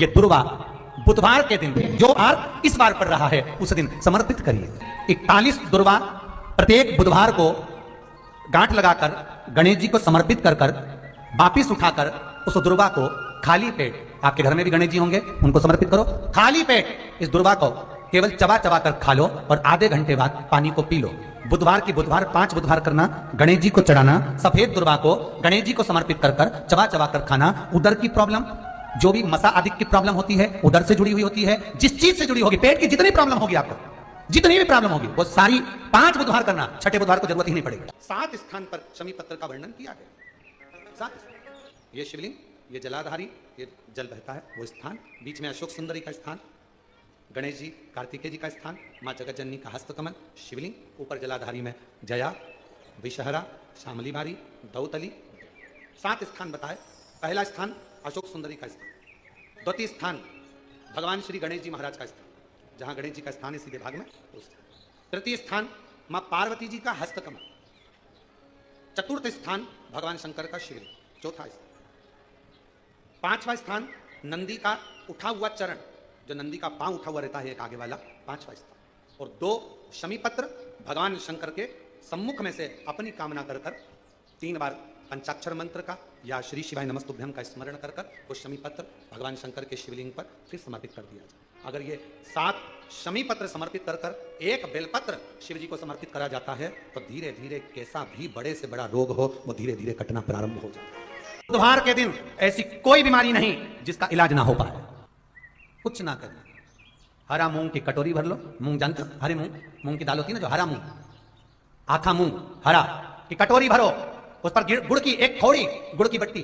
ये दुर्वा बुधवार के दिन जो बार इस बार पड़ रहा है उस दिन समर्पित करिए। 41 दुर्वा प्रत्येक बुधवार को गांठ लगाकर गणेश जी को समर्पित कर कर वापिस उठाकर उस दुर्वा को खाली पेट, आपके घर में भी गणेश जी होंगे उनको समर्पित करो, खाली पेट इस दुर्वा को केवल चबा चबा कर खा लो और आधे घंटे बाद पानी को पी लो। बुधवार की बुधवार 5 बुधवार करना, गणेश जी को चढ़ाना, सफेद दुर्वा को गणेश जी को समर्पित कर कर चबा चबा कर खाना। उदर की प्रॉब्लम, जो भी मसा आदि की प्रॉब्लम होती है उदर से जुड़ी हुई होती है, जिस चीज से जुड़ी होगी, पेट की जितनी प्रॉब्लम होगी आपको, जितनी भी प्रॉब्लम होगी वो सारी 5 बुधवार करना, छठे बुधवार को जरूरत ही नहीं पड़ेगी। 7 स्थान पर शमी पत्र का वर्णन किया गया। 7 ये शिवलिंग, ये जलाधारी, ये जल बहता है वो स्थान, बीच में अशोक सुंदरी का स्थान, गणेश जी कार्तिकेय जी का स्थान, माँ जगत जननी का हस्तकमल शिवलिंग, ऊपर जलाधारी में जया, विषहरा, शामली भारी, दौतली। 7 स्थान बताए। पहला स्थान अशोक सुंदरी का स्थान, द्वितीय स्थान भगवान श्री गणेश जी महाराज का स्थान, जहां गणेश जी का स्थान है सीधे भाग में उस स्थान। तृतीय स्थान मां पार्वती जी का हस्तकमल। चतुर्थ स्थान भगवान शंकर का शिवलिंग। चौथा स्थान। 5वां स्थान नंदी का उठा हुआ चरण, जो नंदी का पांव उठा हुआ रहता है एक आगे वाला, 5वां स्थान। और 2 शमी पत्र भगवान शंकर के सम्मुख में से अपनी कामना कर कर 3 बार पंचाक्षर मंत्र का या श्री शिवाय नमस्तुभ्यम का स्मरण कर कर वो शमी पत्र भगवान शंकर के शिवलिंग पर फिर समर्पित कर दिया जाए। अगर ये 7 शमी पत्र समर्पित कर कर एक बेलपत्र शिव जी को समर्पित करा जाता है तो धीरे धीरे कैसा भी बड़े से बड़ा रोग हो वो धीरे धीरे कटना प्रारंभ हो जाता है। बुधवार के दिन ऐसी कोई बीमारी नहीं जिसका इलाज ना हो पाए। कुछ ना करें, हरा मूंग की कटोरी भर लो, मूंग जानते हो, हरे मूंग, मूंग की दाल होती है ना जो हरा मूंग, आखा मूंग हरा की कटोरी भरो, उस पर गुड़ की एक थोड़ी, गुड़ की बट्टी,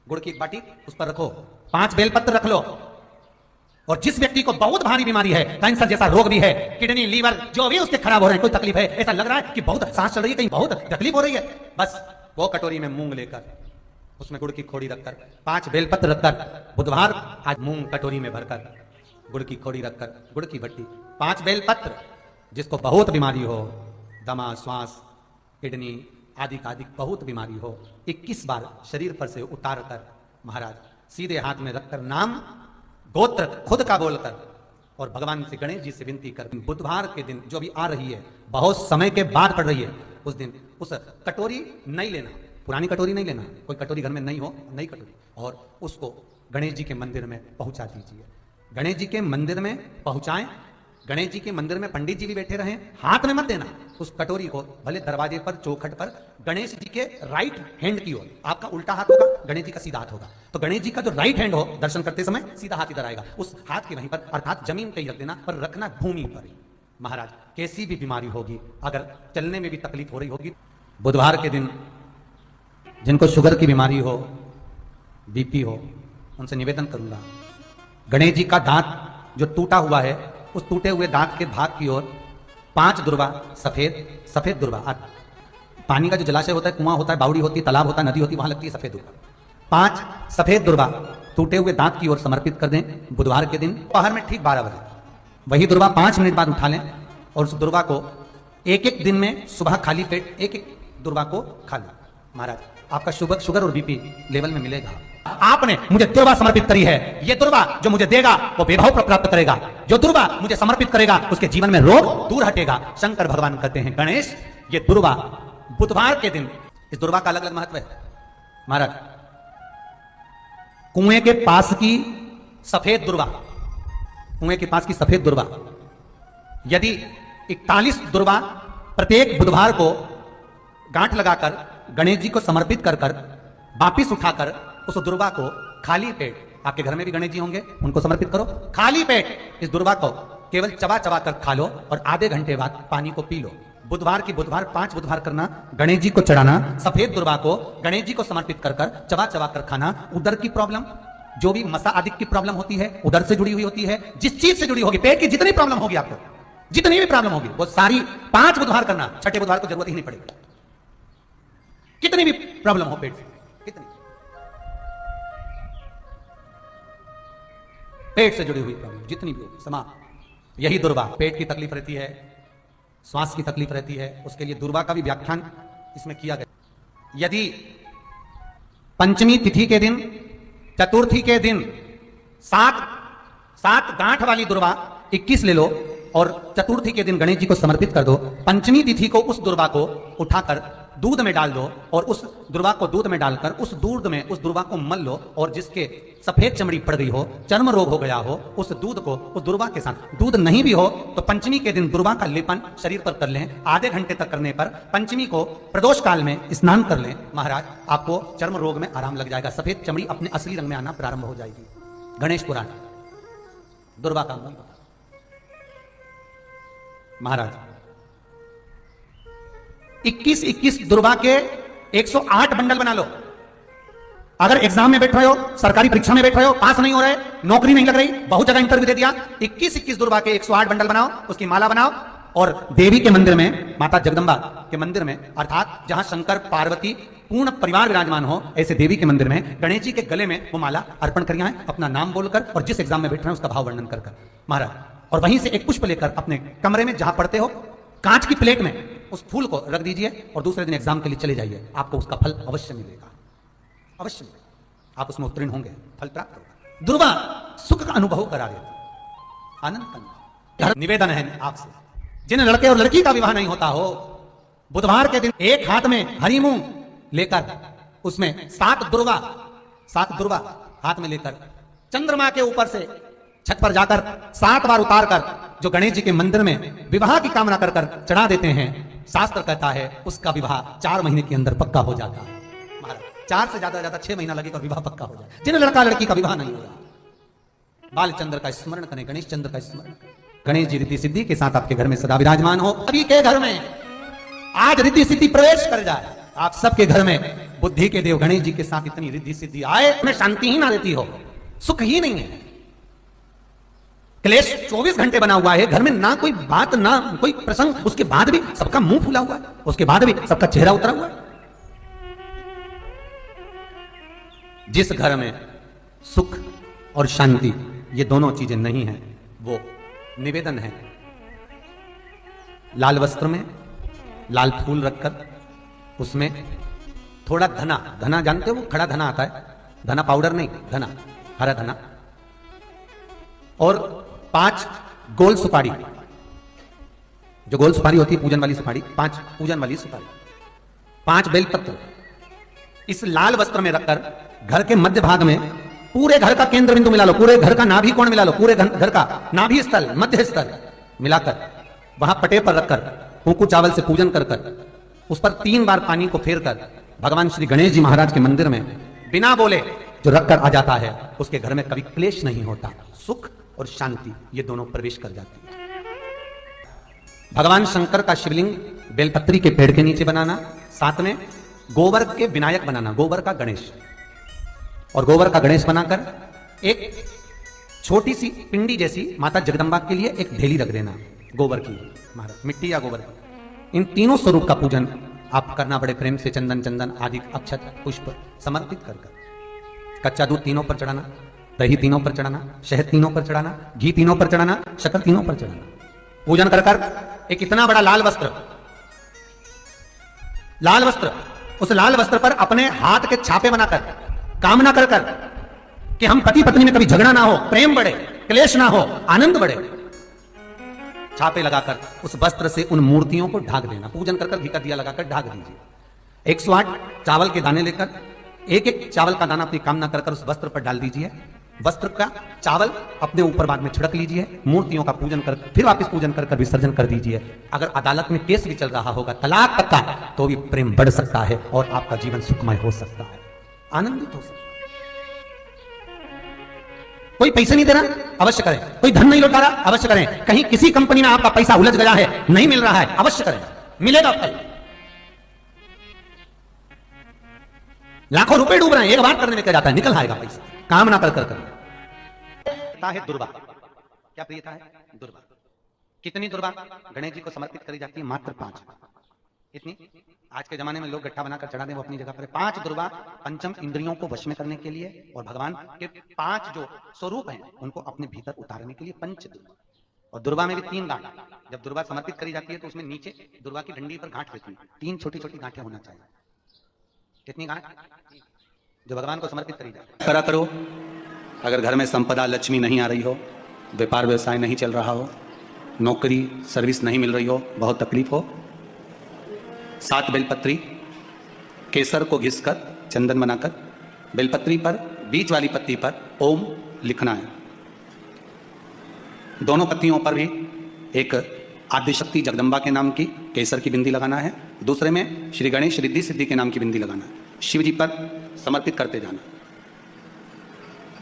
गुड़ की एक बाटी उस पर रखो, 5 बेलपत्र रख लो। और जिस व्यक्ति को बहुत भारी बीमारी है, कैंसर जैसा रोग भी है, किडनी लीवर जो भी उसके खराब हो रहे हैं, कोई तकलीफ है, ऐसा लग रहा है कि बहुत सांस चल रही है, कहीं बहुत तकलीफ हो रही है, बस वो कटोरी में मूंग लेकर उसमें गुड़ की खोड़ी रखकर 5 बेलपत्र रखकर, बुधवार आज मूंग कटोरी में भरकर गुड़ की खोड़ी रखकर, गुड़ की भट्टी, 5 बेलपत्र, जिसको बहुत बीमारी हो, दमा, श्वास, किडनी आदि का आदि बहुत बीमारी हो, 21 बार शरीर पर से उतार कर महाराज सीधे हाथ में रखकर नाम गोत्र खुद का बोलकर और भगवान से गणेश जी से विनती कर, बुधवार के दिन जो भी आ रही है, बहुत समय के बाद पड़ रही है, उस दिन उस कटोरी नहीं लेना, पुरानी कटोरी नहीं लेना, कोई कटोरी घर में नहीं हो, नई कटोरी, और उसको गणेश जी के मंदिर में पहुंचा दीजिए। गणेश जी के मंदिर में पहुंचाएं, गणेश जी के मंदिर में पंडित जी भी बैठे रहें, हाथ में मत देना उस कटोरी को, भले दरवाजे पर चौखट पर गणेश जी के राइट हैंड की ओर, आपका उल्टा हाथ होगा, गणेश जी का सीधा हाथ होगा, तो गणेश जी का जो राइट हैंड हो दर्शन करते समय सीधा हाथ इधर आएगा, उस हाथ के वहीं पर अर्थात जमीन पे ही रख देना, पर रखना भूमि पर ही। महाराज कैसी भी बीमारी होगी, अगर चलने में भी तकलीफ हो रही होगी, बुधवार के दिन जिनको शुगर की बीमारी हो, बीपी हो, उनसे निवेदन करूंगा, गणेश जी का दांत जो टूटा हुआ है, उस टूटे हुए दांत के भाग की ओर 5 दुर्वा, सफेद दुर्वा, पानी का जो जलाशय होता है, कुआं होता है, बावड़ी होती है, तालाब होता है, नदी होती है, वहां लगती है सफेद दुर्वा, 5 सफेद दुर्वा टूटे हुए दांत की ओर समर्पित कर दें बुधवार के दिन दोपहर में ठीक 12 बजे। वही दुर्वा 5 मिनट बाद उठा लें और उस दुर्वा को एक दिन में सुबह खाली पेट एक दुर्वा को खा लें। महाराज आपका शुगर और बीपी लेवल में मिलेगा। आपने मुझे दुर्वा समर्पित करी है, ये दुर्वा जो मुझे देगा वो बेभाव प्राप्त करेगा, जो दुर्वा मुझे समर्पित करेगा उसके जीवन में रोग दूर हटेगा। शंकर भगवान कहते हैं गणेश ये दुर्वा बुधवार के दिन, इस दुर्वा का अलग अलग महत्व है। महाराज कुएं के पास की सफेद दुर्वा, कुएं के पास की सफेद दुर्वा, यदि 41 दुर्वा प्रत्येक बुधवार को गांठ लगाकर गणेश जी को समर्पित कर कर वापिस उठाकर उस दुर्वा को खाली पेट, आपके घर में भी गणेश जी होंगे उनको समर्पित करो, खाली पेट इस दुर्वा को केवल चबा चबा कर खा लो और आधे घंटे बाद पानी को पी लो। बुधवार की बुधवार 5 बुधवार करना, गणेश जी को चढ़ाना, सफेद दुर्वा को गणेश जी को समर्पित कर कर चबा चबा कर खाना। उदर की प्रॉब्लम, जो भी मसा आदि की प्रॉब्लम होती है उदर से जुड़ी हुई होती है, जिस चीज से जुड़ी होगी, पेट की जितनी प्रॉब्लम होगी, आपको जितनी भी प्रॉब्लम होगी वो सारी 5 बुधवार करना, छठे बुधवार को जरूरत ही नहीं पड़ेगी। कितनी भी प्रॉब्लम हो पेट से, कितनी पेट से जुड़ी हुई प्रॉब्लम जितनी भी होगी समाप्त। यही दुर्वा, पेट की तकलीफ रहती है, श्वास की तकलीफ रहती है, उसके लिए दुर्वा का भी व्याख्यान इसमें किया गया। यदि पंचमी तिथि के दिन, चतुर्थी के दिन सात सात गांठ वाली दुर्वा 21 ले लो और चतुर्थी के दिन गणेश जी को समर्पित कर दो। पंचमी तिथि को उस दुर्वा को उठाकर दूध में डाल दो और उस दुर्वा को दूध में डालकर उस दूध में उस दुर्वा को मल लो और जिसके सफेद चमड़ी पड़ गई हो, चर्म रोग हो गया हो, उस दूध को उस दुर्वा के साथ, दूध नहीं भी हो तो पंचमी के दिन दुर्वा का लेपन शरीर पर कर लें। आधे घंटे तक करने पर पंचमी को प्रदोष काल में स्नान कर लें। महाराज आपको चर्म रोग में आराम लग जाएगा, सफेद चमड़ी अपने असली रंग में आना प्रारंभ हो जाएगी। गणेश पुराण दुर्वा का मूल महाराज 21 दुर्वा के 108 बंडल बना लो। अगर एग्जाम में बैठ रहे हो, सरकारी परीक्षा में बैठ रहे हो, पास नहीं हो रहे, नौकरी नहीं लग रही, बहुत जगह इंटरव्यू दे दिया, 21 दुर्वा के 108 बंडल बनाओ, उसकी माला बनाओ और देवी के मंदिर में, माता जगदंबा के मंदिर में, अर्थात जहां शंकर पार्वती पूर्ण परिवार विराजमान हो, ऐसे देवी के मंदिर में गणेश जी के गले में वो माला अर्पण करिए हैं, अपना नाम बोलकर और जिस एग्जाम में बैठ रहे हैं उसका भाव वर्णन कर महाराज। और वहीं से एक पुष्प लेकर अपने कमरे में जहां पढ़ते हो कांच की प्लेट में उस फूल को रख दीजिए और दूसरे दिन एग्जाम के लिए चले जाइए। आपको उसका फल अवश्य मिलेगा, अवश्य मिलेगा, आप उसमें उत्तीर्ण होंगे, फल प्राप्त होगा। दुर्वा सुख का अनुभव करा देता, आनंद का निवेदन है आपसे, जिन लड़के और लड़की का विवाह नहीं होता हो, बुधवार के दिन एक हाथ में हरी मूंग लेकर उसमें 7 दुर्वा हाथ में लेकर चंद्रमा के ऊपर से छत पर जाकर 7 बार उतार कर जो गणेश जी के मंदिर में विवाह की कामना कर कर चढ़ा देते हैं, शास्त्र कहता है उसका विवाह 4 महीने के अंदर पक्का हो जाता है। महाराज 4 से ज्यादा 6 महीना लगेगा विवाह पक्का हो जाए। जिन लड़का लड़की का विवाह नहीं हो रहा, बालचंद्र का स्मरण करें, गणेश चंद्र का स्मरण करें। गणेश जी रिद्धि सिद्धि के साथ आपके घर में सदा विराजमान हो। सभी के घर में आज रिद्धि सिद्धि प्रवेश कर जाए। आप सबके घर में बुद्धि के देव गणेश जी के साथ इतनी रिद्धि सिद्धि आए, हमें शांति ही ना देती हो, सुख ही नहीं है, क्लेश 24 घंटे बना हुआ है घर में, ना कोई बात ना कोई प्रसंग, उसके बाद भी सबका मुंह फूला हुआ है, उसके बाद भी सबका चेहरा उतरा हुआ है। जिस घर में सुख और शांति ये दोनों चीजें नहीं है, वो निवेदन है लाल वस्त्र में लाल फूल रखकर उसमें थोड़ा धना जानते हो, वो खड़ा धना आता है, धना पाउडर नहीं, धना हरा धना, और 5 गोल सुपारी, जो गोल सुपारी होती है पूजन वाली सुपारी, 5 पूजन वाली सुपारी, 5 बेलपत्र इस लाल वस्त्र में रखकर घर के मध्य भाग में पूरे घर का केंद्र बिंदु मिला लो, पूरे घर का नाभि कोण मिला लो, पूरे घर का नाभि स्थल मध्य स्थल मिलाकर वहां पटे पर रखकर कुंकू चावल से पूजन कर उस पर 3 बार पानी को फेर कर भगवान श्री गणेश जी महाराज के मंदिर में बिना बोले जो रखकर आ जाता है, उसके घर में कभी क्लेश नहीं होता, सुख और शांति ये दोनों प्रवेश कर जाती है। भगवान शंकर का शिवलिंग बेलपत्री के पेड़ के नीचे बनाना, साथ में गोबर के विनायक बनाना, गोबर का गणेश, और गोबर का गणेश बनाकर एक छोटी सी पिंडी जैसी माता जगदंबा के लिए एक ढेली रख देना गोबर की, महाराज मिट्टी या गोबर की। इन तीनों स्वरूप का पूजन आप करना बड़े प्रेम से, चंदन आदि अक्षत पुष्प समर्पित कर कच्चा दूध तीनों पर चढ़ाना, दही तीनों पर चढ़ाना, शहद तीनों पर चढ़ाना, घी तीनों पर चढ़ाना, शक्कर तीनों पर चढ़ाना, पूजन कर एक इतना बड़ा लाल वस्त्र, उस लाल वस्त्र पर अपने हाथ के छापे बनाकर कामना कर कि हम पति पत्नी में कभी झगड़ा ना हो, प्रेम बढ़े, क्लेश ना हो, आनंद बढ़े, छापे लगाकर उस वस्त्र से उन मूर्तियों को ढाक देना। पूजन कर घी का दिया लगाकर ढाक दीजिए। 108 चावल के दाने लेकर एक चावल का दाना अपनी कामना कर उस वस्त्र पर डाल दीजिए। वस्त्र का चावल अपने ऊपर बाद में छिड़क लीजिए, मूर्तियों का पूजन कर फिर वापस पूजन कर विसर्जन कर दीजिए। अगर अदालत में केस भी चल रहा होगा तलाक तक का, तो भी प्रेम बढ़ सकता है और आपका जीवन सुखमय हो सकता है, आनंदित हो सकता है। कोई पैसे नहीं दे रहा, अवश्य करें। कोई धन नहीं लौटा रहा, अवश्य करें। कहीं किसी कंपनी में आपका पैसा उलझ गया है, नहीं मिल रहा है, अवश्य करें, मिलेगा फल। लाखों रुपए डूब रहे हैं, एक बात करने में क्या जाता है, निकल आएगा पैसा, कामना कर है। दुर्वा क्या प्रियता है? दुर्वा। कितनी दुर्वा गणेश जी को समर्पित करी जाती है? मात्र 5। इतनी आज के जमाने में लोग गट्ठा बनाकर चढ़ा दें, वो अपनी जगह पर। 5 दुर्वा पंचम इंद्रियों को वश में करने के लिए और भगवान के 5 जो स्वरूप हैं उनको अपने भीतर उतारने के लिए पंच दुर्वा। और दुर्वा में भी 3 गांठ। जब दुर्वा समर्पित करी जाती है तो उसमें नीचे दुर्वा की डंडी पर गांठ रहती है, 3 छोटी छोटी गांठें होना चाहिए। कितनी गांठ? जो भगवान को समर्पित करी जाती है। करा करो अगर घर में संपदा लक्ष्मी नहीं आ रही हो, व्यापार व्यवसाय नहीं चल रहा हो, नौकरी सर्विस नहीं मिल रही हो, बहुत तकलीफ हो, 7 बेलपत्री केसर को घिसकर चंदन बनाकर बेलपत्री पर बीच वाली पत्ती पर ओम लिखना है। दोनों पत्तियों पर भी एक आदिशक्ति जगदम्बा के नाम की केसर की बिंदी लगाना है, दूसरे में श्री गणेश रिद्धि सिद्धि के नाम की बिंदी लगाना है। शिव जी पर समर्पित करते जाना,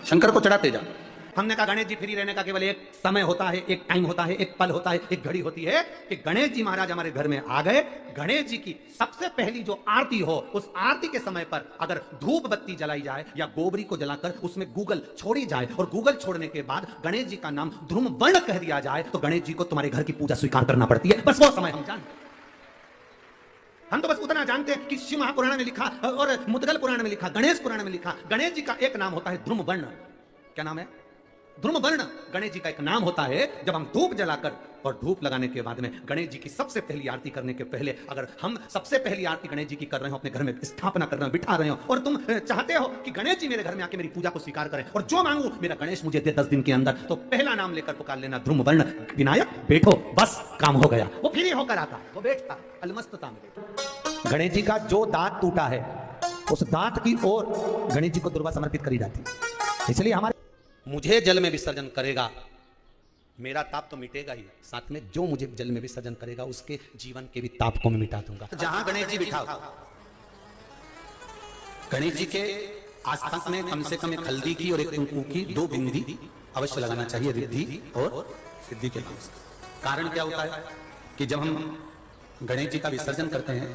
शंकर को चढ़ाते जाना। हमने कहा गणेश जी फ्री रहने का केवल एक समय होता है, एक टाइम होता है, एक पल होता है, एक घड़ी होती है कि गणेश जी महाराज हमारे घर में आ गए। गणेश जी की सबसे पहली जो आरती हो, उस आरती के समय पर अगर धूप बत्ती जलाई जाए या गोबरी को जलाकर उसमें गूगल छोड़ी जाए और गूगल छोड़ने के बाद गणेश जी का नाम ध्रुम वर्ण कह दिया जाए तो गणेश जी को तुम्हारे घर की पूजा स्वीकार करना पड़ती है। बस वो समय हम जानते हैं। हम तो बस उतना जानते हैं कि शिव महापुराण में लिखा और मुद्गल पुराण में लिखा, गणेश पुराण में लिखा, गणेश जी का एक नाम होता है ध्रुम वर्ण। क्या नाम है? ध्रुम वर्ण गणेश जी का एक नाम होता है। जब हम धूप जलाकर और धूप लगाने के बाद में गणेश जी की सबसे पहली आरती करने के पहले अगर हम सबसे पहली आरती गणेश जी की कर रहे हो, अपने घर में स्थापना कर रहे हो, बिठा रहे हो और तुम चाहते हो कि गणेश जी मेरे घर में आके मेरी पूजा को स्वीकार करें और जो मांगू मेरा गणेश मुझे दे 10 दिन के अंदर, तो पहला नाम लेकर पुकार लेना ध्रुम वर्ण विनायक, बैठो, बस काम हो गया। वो फ्री होकर आता, वो बैठता अलमस्तता में। गणेश जी का जो दांत टूटा है उस दांत की ओर गणेश जी को दुर्वा समर्पित करी जाती है। इसलिए हमारे मुझे जल में विसर्जन करेगा, मेरा ताप तो मिटेगा ही, साथ में जो मुझे जल में विसर्जन करेगा उसके जीवन के भी ताप को मैं मिटा दूंगा। जहां गणेश जी बिठाओ, गणेश जी के आसपास में कम से कम एक हल्दी की और एक कुंकू की 2 बिंदी अवश्य लगाना चाहिए, रिद्धि और सिद्धि के नाम से। कारण क्या होता है कि जब हम गणेश जी का विसर्जन करते हैं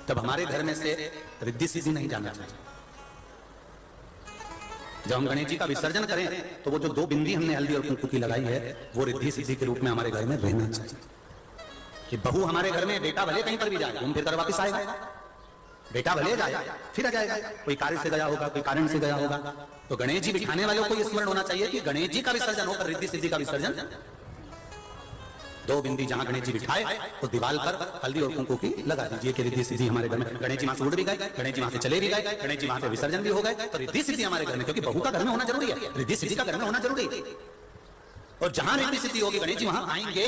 तब हमारे घर में से रिद्धि सिद्धि नहीं जाना चाहिए। जब हम गणेश जी का विसर्जन करें तो वो जो 2 बिंदी हमने हल्दी और कुंकू की लगाई है वो रिद्धि सिद्धि के रूप में हमारे घर में रहना चाहिए। कि बहू हमारे घर में, बेटा भले कहीं पर भी जाए, घूम फिर कर वापिस आएगा, बेटा भले जाए फिर आ जाएगा, कोई कार्य से गया होगा, कोई कारण से गया होगा। तो गणेश जी बिठाने वालों को ये स्मरण होना चाहिए कि गणेश जी का विसर्जन होकर रिद्धि सिद्धि का विसर्जन 2 बिंदी जहां गणेश जी बिठाए उस दीवार पर हल्दी और कुंकू की लगा दीजिए कि रिद्धि सिद्धि हमारे घर में। गणेश जी वहां से उड़ भी गए, गणेश जी वहां से चले भी गए, गणेश जी वहां से विसर्जन भी हो गए, तो रिद्धि सिद्धि हमारे घर में, क्योंकि बहू का घर में होना जरूरी है, रिद्धि सिद्धि का घर में होना जरूरी है। और जहां रिद्धि सिद्धि होगी गणेश जी वहां आएंगे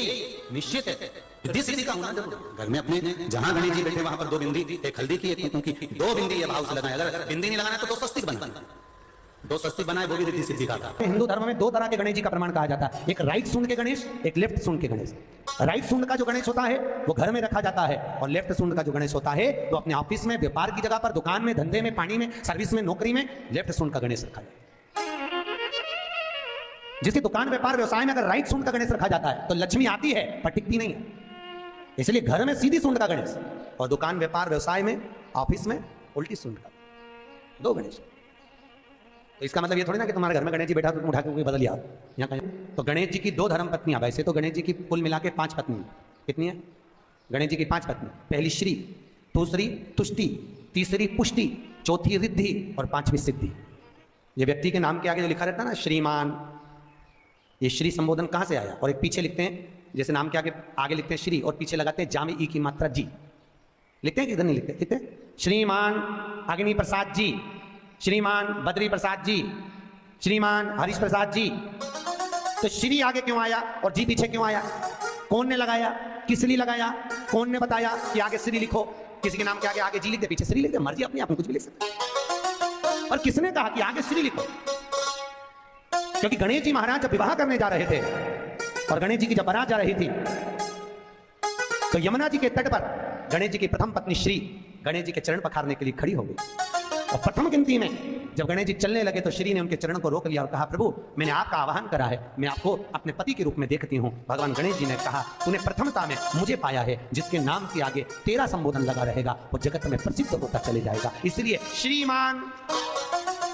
निश्चित है, रिद्धि सिद्धि का होना जरूरी है। घर में अपने जहां गणेश जी बैठे वहां पर 2 बिंदी, एक हल्दी की, एक कुंकू की, 2 बिंदी ये भाव से लगाए। अगर बिंदी नहीं लगाना तो 2 स्वस्तिक बनाए, 2 स्वस्तिक बनाए, वो भी रिद्धि सिद्धि का था। हिंदू धर्म में 2 तरह के गणेश जी का प्रमाण कहा जाता है, एक राइट सूंड के गणेश, एक लेफ्ट सूंड के गणेश। राइट सूंड का जो गणेश होता है वो घर में रखा जाता है और लेफ्ट सूंड का जो गणेश होता है वो अपने ऑफिस में, व्यापार की जगह पर, दुकान में, धंधे में, पानी में, सर्विस में, नौकरी में लेफ्ट सूंड का गणेश रखा जाता है। जिसकी दुकान, व्यापार, व्यवसाय में अगर राइट सूंड का गणेश रखा जाता है तो लक्ष्मी आती है पर टिकती नहीं है। इसलिए घर में सीधी सूंड का गणेश और दुकान, व्यापार, व्यवसाय में, ऑफिस में उल्टी सूंड का, 2 गणेश। तो इसका मतलब ये थोड़ी ना कि तुम्हारे घर में गणेश जी बैठा तो तुम उठा के बदल लिया यहाँ कहीं। तो गणेश जी की 2 धर्म पत्नियां, वैसे तो गणेश जी की कुल मिला के 5 पत्नी। कितनी है? गणेश जी की 5 पत्नी। पहली श्री, दूसरी तुष्टि, तीसरी पुष्टि, चौथी रिद्धि और 5वीं सिद्धि। ये व्यक्ति के नाम के आगे जो लिखा रहता है ना श्रीमान, ये श्री संबोधन कहाँ से आया? और एक पीछे लिखते हैं, जैसे नाम के आगे लिखते हैं श्री और पीछे लगाते हैं जामे ई की मात्रा जी। लिखते हैं कि इधर नहीं लिखते? लिखते हैं श्रीमान अग्नि प्रसाद जी, श्रीमान बद्री प्रसाद जी, श्रीमान हरीश प्रसाद जी। तो श्री आगे क्यों आया और जी पीछे क्यों आया? कौन ने लगाया, किस लिए लगाया, कौन ने बताया कि आगे श्री लिखो? किसी के नाम के आगे जी लिख दे, पीछे श्री लिख दे, मर्जी अपनी, आप कुछ भी लिख सकते। और किसने कहा कि आगे श्री लिखो? क्योंकि गणेश जी महाराज जब विवाह करने जा रहे थे और गणेश जी की जब बारात जा रही थी तो यमुना जी के तट पर गणेश जी की प्रथम पत्नी श्री गणेश जी के चरण पखारने के लिए खड़ी हो गई। और प्रथम गिनती में जब गणेश जी चलने लगे तो श्री ने उनके चरण को रोक लिया और कहा, प्रभु मैंने आपका आह्वान करा है, मैं आपको अपने पति के रूप में देखती हूँ। भगवान गणेश जी ने कहा, तूने प्रथमता में मुझे पाया है, जिसके नाम के आगे तेरा संबोधन लगा रहेगा वो जगत में प्रसिद्ध होता चले जाएगा। इसलिए श्रीमान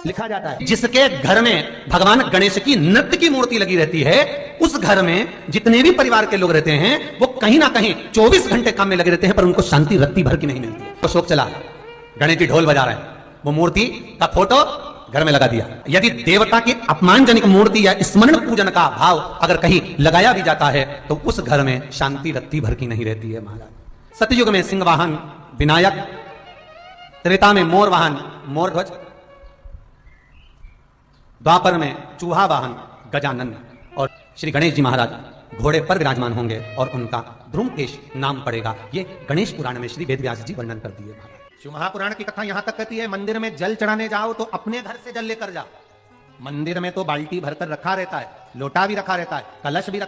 लिखा जाता है। जिसके घर में भगवान गणेश की नृत्य की मूर्ति लगी रहती है उस घर में जितने भी परिवार के लोग रहते हैं वो कहीं ना कहीं 24 घंटे काम में लगे रहते हैं, पर उनको शांति रत्ती भर की नहीं मिलती है। तो शोक चला, गणेश जी ढोल बजा रहे हैं, वो मूर्ति का फोटो घर में लगा दिया। यदि देवता की अपमानजनक मूर्ति या स्मरण पूजन का भाव अगर कहीं लगाया भी जाता है तो उस घर में शांति रत्ती भर की नहीं रहती है महाराज। सतयुग में सिंह वाहन विनायक, त्रेता में मोर वाहन मोर ध्वज, द्वापर में चूहा वाहन गजानन और श्री गणेश जी महाराज घोड़े पर विराजमान होंगे और उनका ध्रुमकेश नाम पड़ेगा। ये गणेश पुराण में श्री वेदव्यास जी वर्णन कर दिए महाराज। शिव महापुराण की कथा यहां तक कहती है, मंदिर में जल चढ़ाने जाओ तो अपने घर से जल लेकर जाओ। मंदिर में तो बाल्टी भरकर रखा रहता है, लोटा भी रखा रहता है, कलश भी